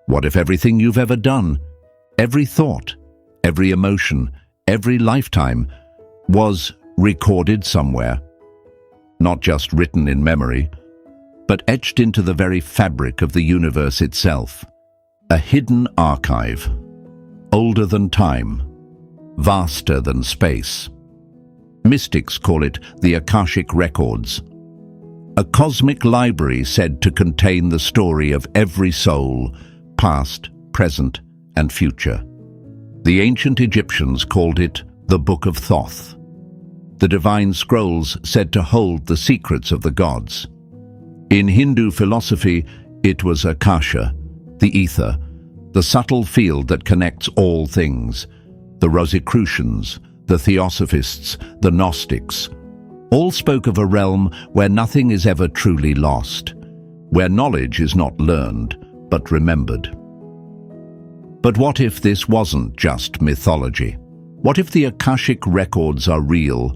What if everything you've ever done, every thought, every emotion, every lifetime, was recorded somewhere? Not just written in memory, but etched into the very fabric of the universe itself. A hidden archive, older than time, vaster than space. Mystics call it the Akashic Records, a cosmic library said to contain the story of every soul, past, present, and future. The ancient Egyptians called it the Book of Thoth, the divine scrolls said to hold the secrets of the gods. In Hindu philosophy, it was Akasha, the ether, the subtle field that connects all things. The Rosicrucians, the Theosophists, the Gnostics, all spoke of a realm where nothing is ever truly lost, where knowledge is not learned, but remembered. But what if this wasn't just mythology? What if the Akashic Records are real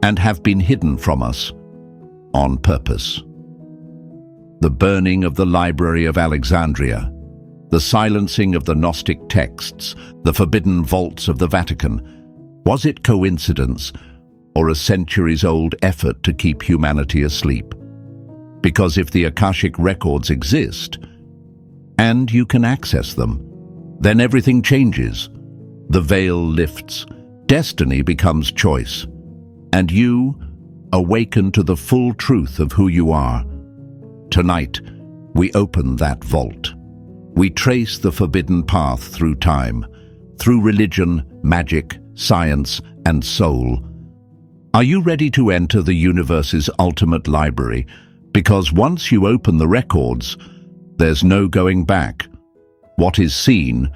and have been hidden from us on purpose? The burning of the Library of Alexandria, the silencing of the Gnostic texts, the forbidden vaults of the Vatican, was it coincidence or a centuries-old effort to keep humanity asleep? Because if the Akashic Records exist, and you can access them, then everything changes. The veil lifts, destiny becomes choice, and you awaken to the full truth of who you are. Tonight, we open that vault. We trace the forbidden path through time, through religion, magic, science, and soul. Are you ready to enter the universe's ultimate library? Because once you open the records, there's no going back. What is seen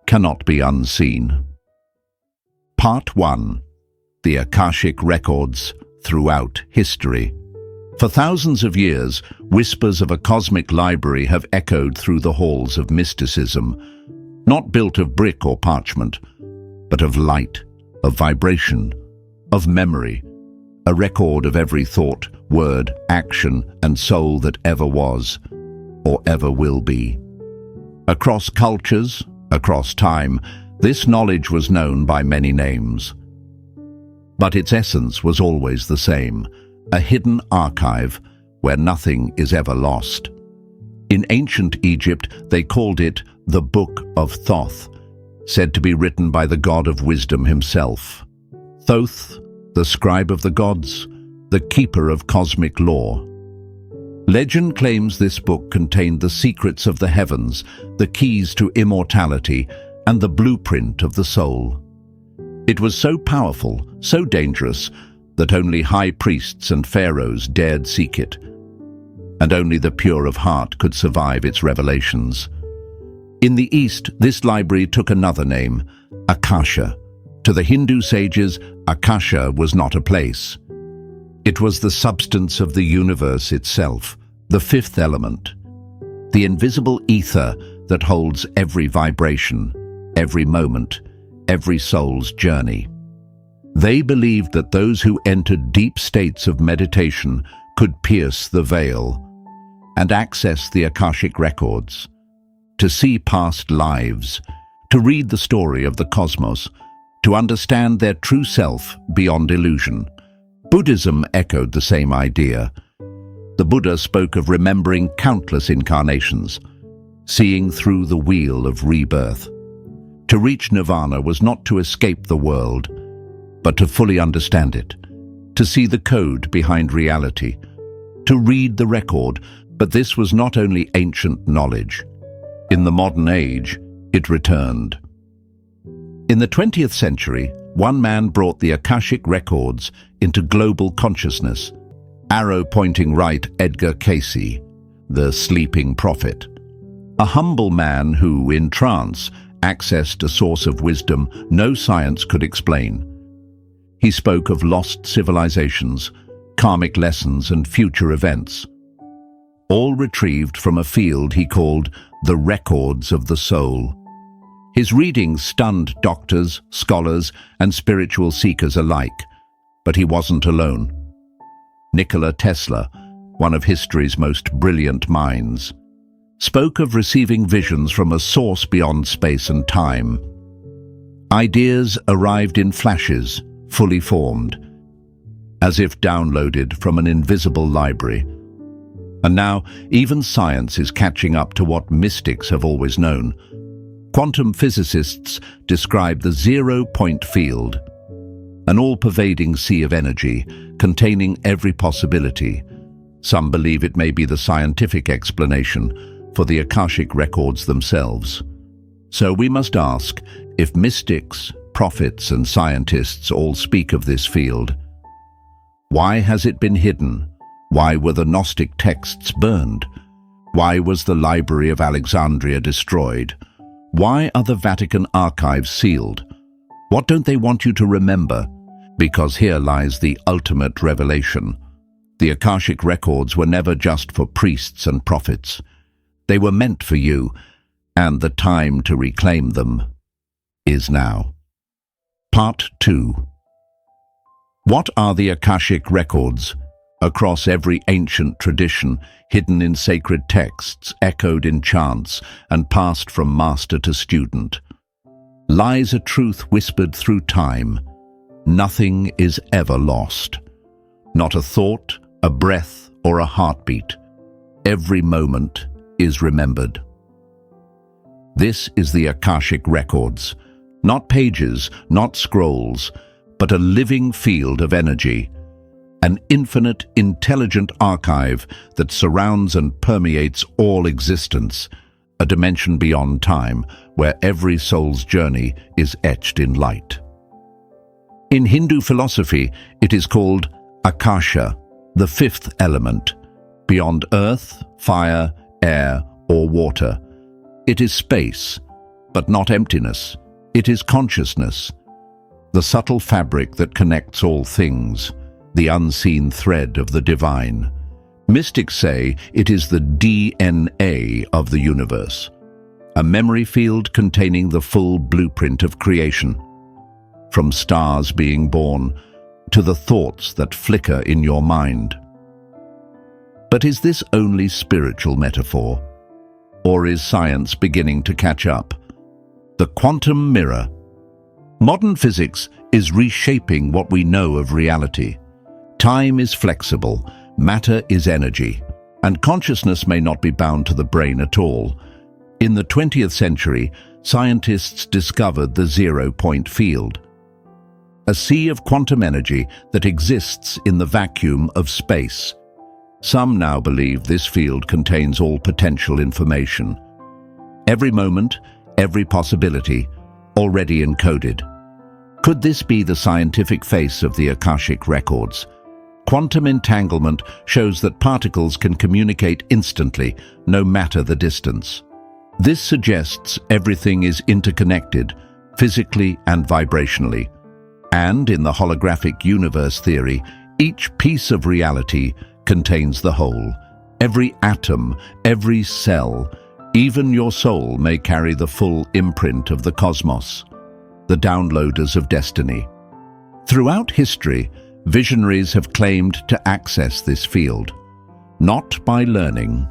cannot be unseen. Part 1. The Akashic Records throughout history. For thousands of years, whispers of a cosmic library have echoed through the halls of mysticism, not built of brick or parchment, but of light, of vibration, of memory, a record of every thought, word, action, and soul that ever was, or ever will be. Across cultures, across time, this knowledge was known by many names. But its essence was always the same, a hidden archive where nothing is ever lost. In ancient Egypt, they called it the Book of Thoth, said to be written by the god of wisdom himself. Thoth, the scribe of the gods, the keeper of cosmic law. Legend claims this book contained the secrets of the heavens, the keys to immortality, and the blueprint of the soul. It was so powerful, so dangerous, that only high priests and pharaohs dared seek it, and only the pure of heart could survive its revelations. In the East, this library took another name, Akasha. To the Hindu sages, Akasha was not a place. It was the substance of the universe itself, the fifth element, the invisible ether that holds every vibration, every moment, every soul's journey. They believed that those who entered deep states of meditation could pierce the veil and access the Akashic Records, to see past lives, to read the story of the cosmos, to understand their true self beyond illusion. Buddhism echoed the same idea. The Buddha spoke of remembering countless incarnations, seeing through the wheel of rebirth. To reach nirvana was not to escape the world, but to fully understand it, to see the code behind reality, to read the record. But this was not only ancient knowledge. In the modern age, it returned. In the 20th century, one man brought the Akashic Records into global consciousness. Arrow pointing right, Edgar Cayce, the sleeping prophet. A humble man who, in trance, accessed a source of wisdom no science could explain. He spoke of lost civilizations, karmic lessons, and future events, all retrieved from a field he called the records of the soul. His readings stunned doctors, scholars, and spiritual seekers alike, but he wasn't alone. Nikola Tesla, one of history's most brilliant minds, spoke of receiving visions from a source beyond space and time. Ideas arrived in flashes, fully formed, as if downloaded from an invisible library. And now, even science is catching up to what mystics have always known. Quantum physicists describe the zero-point field, an all-pervading sea of energy containing every possibility. Some believe it may be the scientific explanation for the Akashic Records themselves. So we must ask, if mystics, prophets, and scientists all speak of this field, why has it been hidden? Why were the Gnostic texts burned? Why was the Library of Alexandria destroyed? Why are the Vatican archives sealed? What don't they want you to remember? Because here lies the ultimate revelation. The Akashic Records were never just for priests and prophets. They were meant for you, and the time to reclaim them is now. Part 2. What are the Akashic Records? Across every ancient tradition, hidden in sacred texts, echoed in chants, and passed from master to student, lies a truth whispered through time. Nothing is ever lost. Not a thought, a breath, or a heartbeat. Every moment is remembered. This is the Akashic Records. Not pages, not scrolls, but a living field of energy. An infinite, intelligent archive that surrounds and permeates all existence, a dimension beyond time, where every soul's journey is etched in light. In Hindu philosophy, it is called Akasha, the fifth element. Beyond earth, fire, air, or water. It is space, but not emptiness. It is consciousness, the subtle fabric that connects all things, the unseen thread of the divine. Mystics say it is the DNA of the universe, a memory field containing the full blueprint of creation, from stars being born to the thoughts that flicker in your mind. But is this only spiritual metaphor? Or is science beginning to catch up? The quantum mirror. Modern physics is reshaping what we know of reality. Time is flexible, matter is energy, and consciousness may not be bound to the brain at all. In the 20th century, scientists discovered the zero-point field, a sea of quantum energy that exists in the vacuum of space. Some now believe this field contains all potential information. Every moment, every possibility, already encoded. Could this be the scientific face of the Akashic Records? Quantum entanglement shows that particles can communicate instantly, no matter the distance. This suggests everything is interconnected, physically and vibrationally. And in the holographic universe theory, each piece of reality contains the whole. Every atom, every cell, even your soul may carry the full imprint of the cosmos, the downloaders of destiny. Throughout history, visionaries have claimed to access this field, not by learning,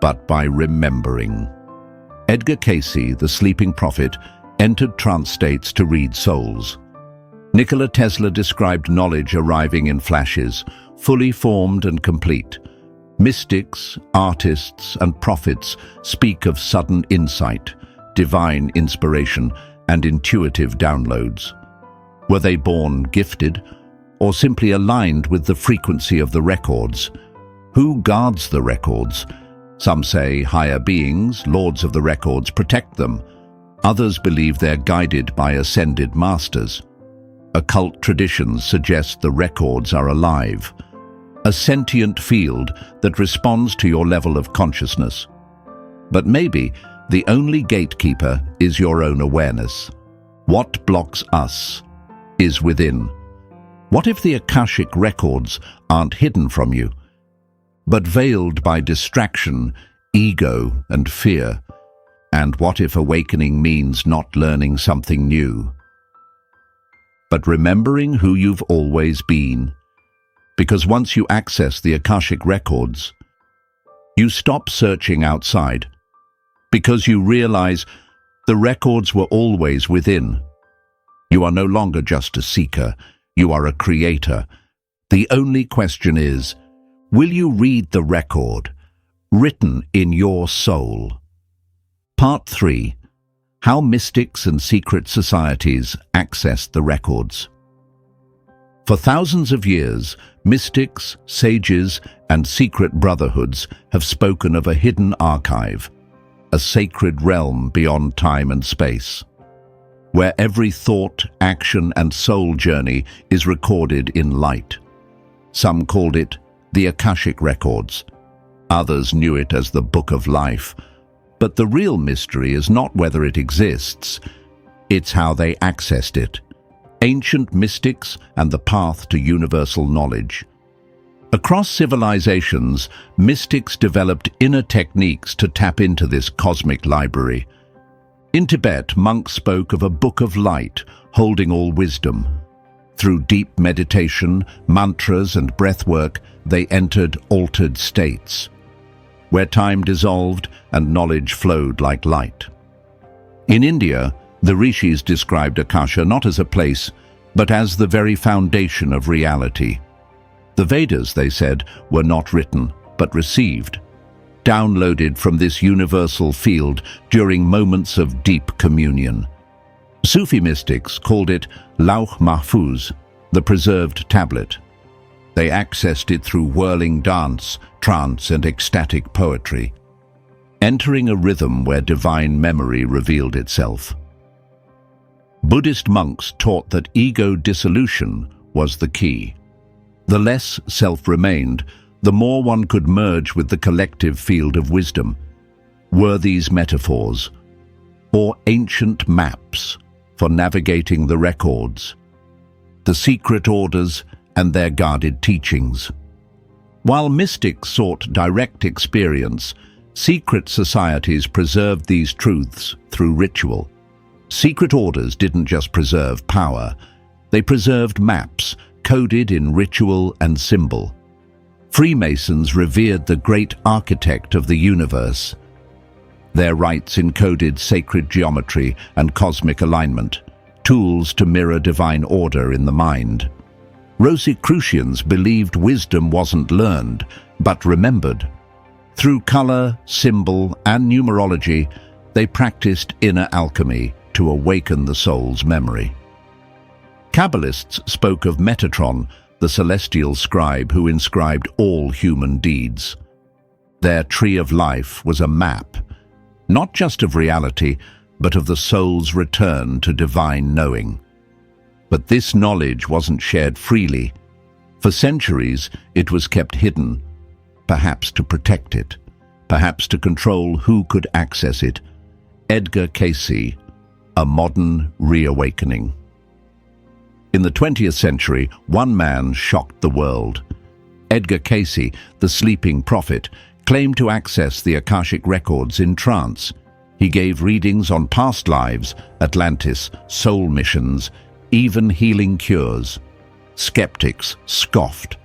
but by remembering. Edgar Cayce, the sleeping prophet, entered trance states to read souls. Nikola Tesla described knowledge arriving in flashes, fully formed and complete. Mystics, artists, and prophets speak of sudden insight, divine inspiration, and intuitive downloads. Were they born gifted, or simply aligned with the frequency of the records? Who guards the records? Some say higher beings, lords of the records, protect them. Others believe they're guided by ascended masters. Occult traditions suggest the records are alive, a sentient field that responds to your level of consciousness. But maybe the only gatekeeper is your own awareness. What blocks us is within. What if the Akashic Records aren't hidden from you, but veiled by distraction, ego, and fear? And what if awakening means not learning something new, but remembering who you've always been? Because once you access the Akashic Records, you stop searching outside. because you realize the records were always within. You are no longer just a seeker, you are a creator. The only question is, will you read the record, written in your soul? Part 3. How mystics and secret societies accessed the records. For thousands of years, mystics, sages, and secret brotherhoods have spoken of a hidden archive, a sacred realm beyond time and space, where every thought, action, and soul journey is recorded in light. Some called it the Akashic Records. Others knew it as the Book of Life. But the real mystery is not whether it exists, it's how they accessed it. Ancient mystics and the path to universal knowledge. Across civilizations, mystics developed inner techniques to tap into this cosmic library. In Tibet, monks spoke of a book of light holding all wisdom. Through deep meditation, mantras, and breathwork, they entered altered states, where time dissolved and knowledge flowed like light. In India, the rishis described Akasha not as a place, but as the very foundation of reality. The Vedas, they said, were not written, but received, downloaded from this universal field during moments of deep communion. Sufi mystics called it Lauh Mahfuz, the preserved tablet. They accessed it through whirling dance, trance, and ecstatic poetry, entering a rhythm where divine memory revealed itself. Buddhist monks taught that ego dissolution was the key. The less self remained, the more one could merge with the collective field of wisdom. Were these metaphors, or ancient maps for navigating the records, the secret orders, and their guarded teachings? While mystics sought direct experience, secret societies preserved these truths through ritual. Secret orders didn't just preserve power, they preserved maps coded in ritual and symbol. Freemasons revered the great architect of the universe. Their rites encoded sacred geometry and cosmic alignment, tools to mirror divine order in the mind. Rosicrucians believed wisdom wasn't learned, but remembered. Through color, symbol, and numerology, they practiced inner alchemy to awaken the soul's memory. Kabbalists spoke of Metatron, the celestial scribe who inscribed all human deeds. Their tree of life was a map, not just of reality, but of the soul's return to divine knowing. But this knowledge wasn't shared freely. For centuries, it was kept hidden, perhaps to protect it, perhaps to control who could access it. Edgar Cayce, a modern reawakening. In the 20th century, one man shocked the world. Edgar Cayce, the sleeping prophet, claimed to access the Akashic Records in trance. He gave readings on past lives, Atlantis, soul missions, even healing cures. Skeptics scoffed.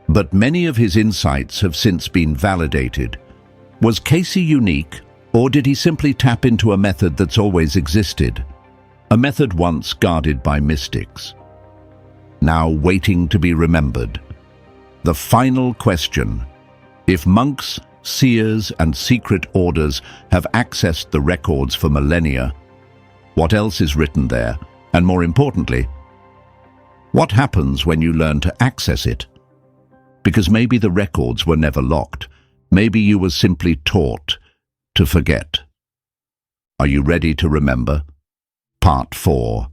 But many of his insights have since been validated. Was Cayce unique, or did he simply tap into a method that's always existed? A method once guarded by mystics, now waiting to be remembered. The final question: if monks, seers, and secret orders have accessed the records for millennia, what else is written there? And more importantly, what happens when you learn to access it? Because maybe the records were never locked. Maybe you were simply taught to forget. Are you ready to remember? Part 4.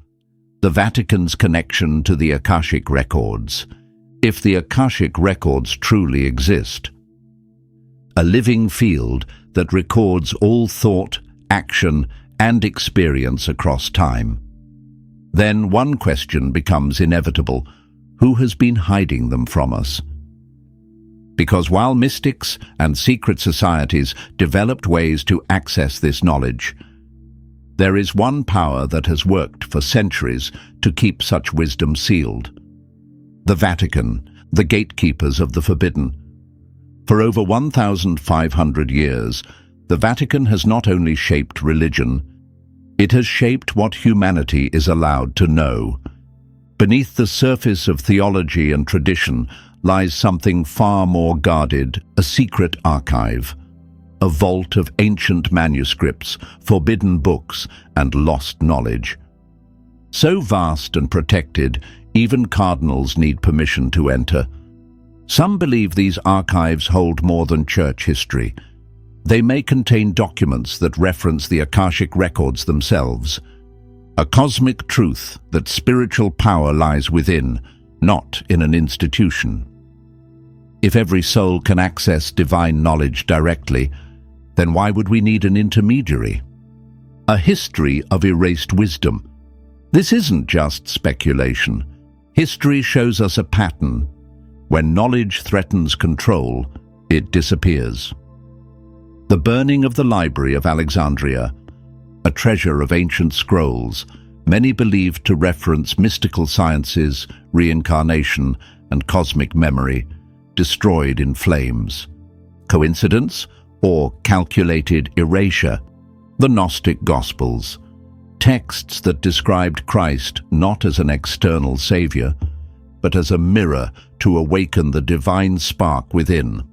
The Vatican's connection to the Akashic Records. If the Akashic Records truly exist. A living field that records all thought, action, and experience across time. Then one question becomes inevitable: who has been hiding them from us? Because while mystics and secret societies developed ways to access this knowledge, there is one power that has worked for centuries to keep such wisdom sealed. The Vatican, the gatekeepers of the forbidden. For over 1,500 years, The Vatican has not only shaped religion, it has shaped what humanity is allowed to know. Beneath the surface of theology and tradition lies something far more guarded, a secret archive, a vault of ancient manuscripts, forbidden books, and lost knowledge. So vast and protected, even cardinals need permission to enter. Some believe these archives hold more than church history. They may contain documents that reference the Akashic Records themselves, a cosmic truth that spiritual power lies within, not in an institution. If every soul can access divine knowledge directly, then why would we need an intermediary? A history of erased wisdom. This isn't just speculation. History shows us a pattern. When knowledge threatens control, it disappears. The burning of the Library of Alexandria, a treasure of ancient scrolls, many believed to reference mystical sciences, reincarnation, and cosmic memory, destroyed in flames. Coincidence or calculated erasure? The Gnostic Gospels, texts that described Christ not as an external savior, but as a mirror to awaken the divine spark within.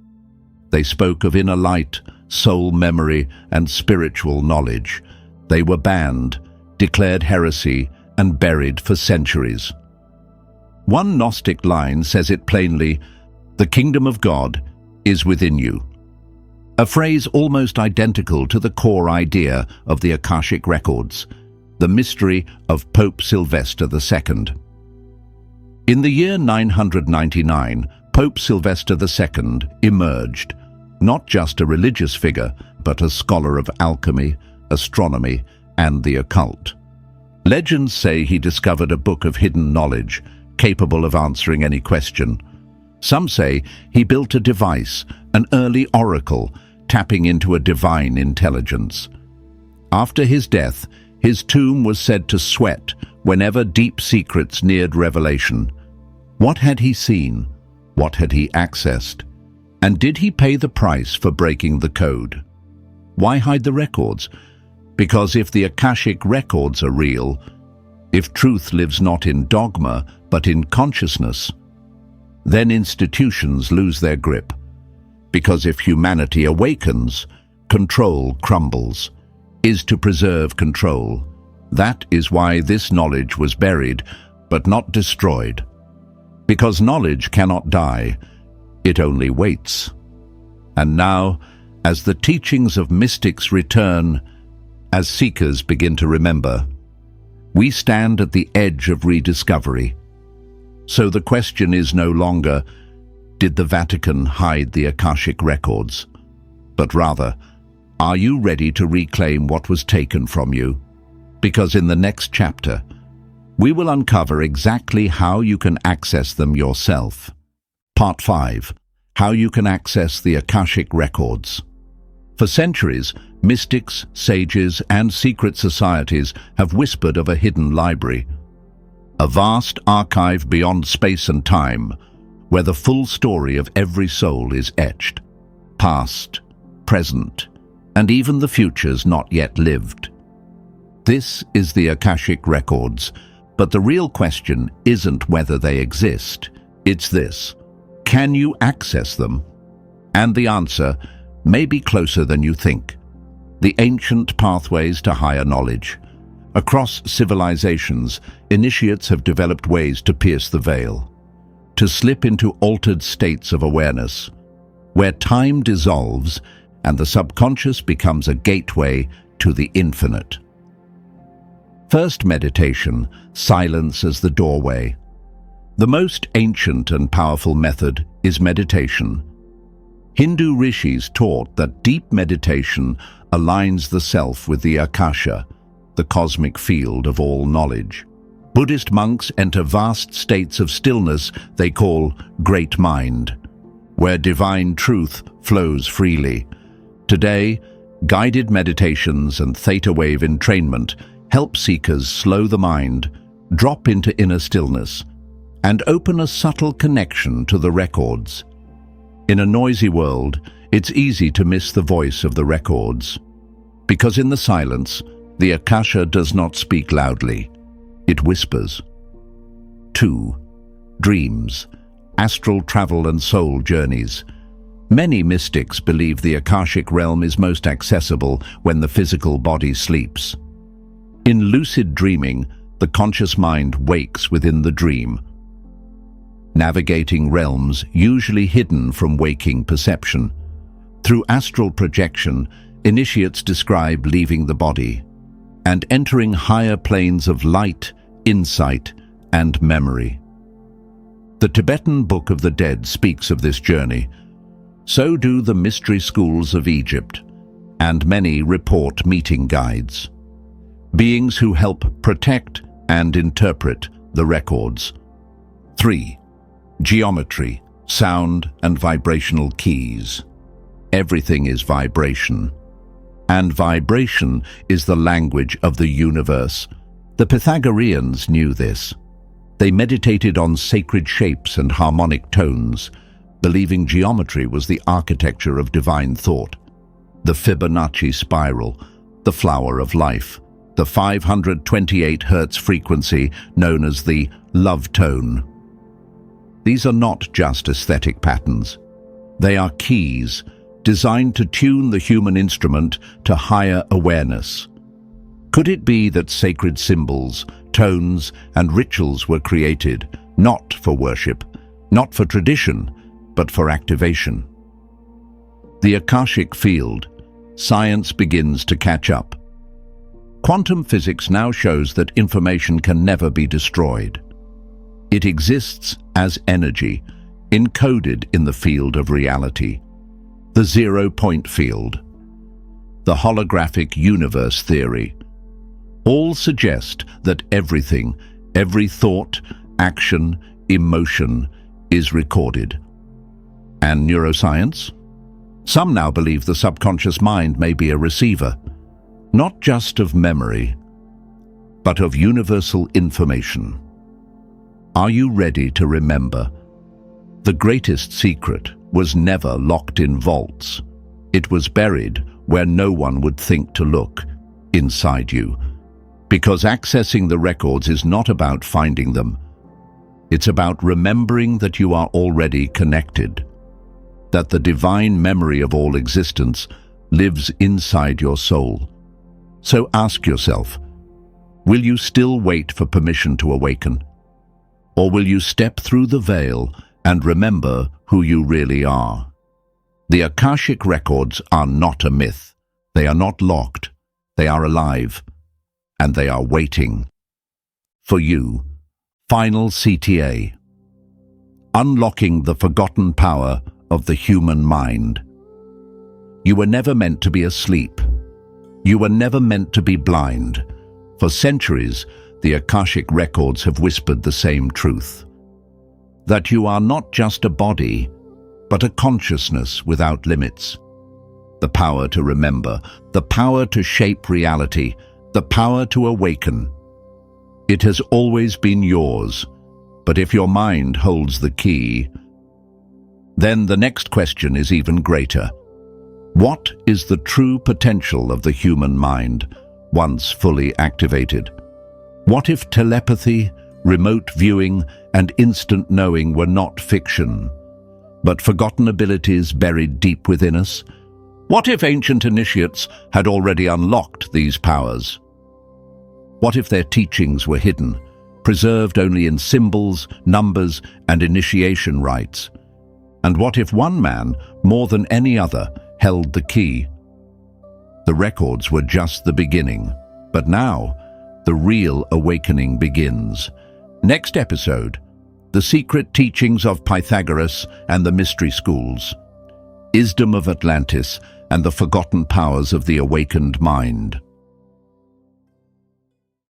They spoke of inner light, soul memory, and spiritual knowledge. They were banned, declared heresy, and buried for centuries. One Gnostic line says it plainly, "The kingdom of God is within you." A phrase almost identical to the core idea of the Akashic Records, the mystery of Pope Sylvester II. In the year 999, Pope Sylvester II emerged, not just a religious figure, but a scholar of alchemy, astronomy, and the occult. Legends say he discovered a book of hidden knowledge, capable of answering any question. Some say he built a device, an early oracle, tapping into a divine intelligence. After his death, his tomb was said to sweat whenever deep secrets neared revelation. What had he seen? What had he accessed? And did he pay the price for breaking the code? Why hide the records? Because if the Akashic Records are real, if truth lives not in dogma but in consciousness, then institutions lose their grip. Because if humanity awakens, control crumbles. Is to preserve control. That is why this knowledge was buried, but not destroyed. Because knowledge cannot die, it only waits. And now, as the teachings of mystics return, as seekers begin to remember, we stand at the edge of rediscovery. So the question is no longer, did the Vatican hide the Akashic Records? But rather, are you ready to reclaim what was taken from you? Because in the next chapter, we will uncover exactly how you can access them yourself. Part 5. How you can access the Akashic Records. For centuries, mystics, sages, and secret societies have whispered of a hidden library, a vast archive beyond space and time, where the full story of every soul is etched, past, present, and even the futures not yet lived. This is the Akashic Records, but the real question isn't whether they exist, it's this: can you access them? And the answer may be closer than you think. The ancient pathways to higher knowledge. Across civilizations, initiates have developed ways to pierce the veil, to slip into altered states of awareness, where time dissolves and the subconscious becomes a gateway to the infinite. First meditation, silence as the doorway. The most ancient and powerful method is meditation. Hindu rishis taught that deep meditation aligns the self with the Akasha, the cosmic field of all knowledge. Buddhist monks enter vast states of stillness they call great mind, where divine truth flows freely. Today, guided meditations and theta wave entrainment help seekers slow the mind, drop into inner stillness, and open a subtle connection to the records. In a noisy world, it's easy to miss the voice of the records. Because in the silence, the Akasha does not speak loudly. It whispers. 2. Dreams, astral travel and soul journeys. Many mystics believe the Akashic realm is most accessible when the physical body sleeps. In lucid dreaming, the conscious mind wakes within the dream, navigating realms usually hidden from waking perception. Through astral projection, initiates describe leaving the body and entering higher planes of light, insight, and memory. The Tibetan Book of the Dead speaks of this journey. So do the mystery schools of Egypt, and many report meeting guides, beings who help protect and interpret the records. 3. Geometry, sound and vibrational keys. Everything is vibration, and vibration is the language of the universe. The Pythagoreans knew this. They meditated on sacred shapes and harmonic tones, believing geometry was the architecture of divine thought. The Fibonacci spiral, the flower of life, the 528 Hz frequency known as the love tone. These are not just aesthetic patterns. They are keys designed to tune the human instrument to higher awareness. Could it be that sacred symbols, tones, and rituals were created not for worship, not for tradition, but for activation? The Akashic field, science begins to catch up. Quantum physics now shows that information can never be destroyed. It exists as energy, encoded in the field of reality. The zero-point field, the holographic universe theory, all suggest that everything, every thought, action, emotion is recorded. And neuroscience? Some now believe the subconscious mind may be a receiver, not just of memory, but of universal information. Are you ready to remember? The greatest secret was never locked in vaults. It was buried where no one would think to look, inside you. Because accessing the records is not about finding them. It's about remembering that you are already connected, that the divine memory of all existence lives inside your soul. So ask yourself, will you still wait for permission to awaken? Or will you step through the veil and remember who you really are? The Akashic Records are not a myth. They are not locked. They are alive. And they are waiting for you. Final CTA. Unlocking the forgotten power of the human mind. You were never meant to be asleep. You were never meant to be blind. For centuries, the Akashic Records have whispered the same truth. That you are not just a body, but a consciousness without limits. The power to remember, the power to shape reality, the power to awaken. It has always been yours, but if your mind holds the key, then the next question is even greater. What is the true potential of the human mind, once fully activated? What if telepathy, remote viewing, and instant knowing were not fiction, but forgotten abilities buried deep within us? What if ancient initiates had already unlocked these powers? What if their teachings were hidden, preserved only in symbols, numbers, and initiation rites? And what if one man, more than any other, held the key? The records were just the beginning, but now the real awakening begins. Next episode, the secret teachings of Pythagoras and the mystery schools, Wisdom of Atlantis and the forgotten powers of the awakened mind.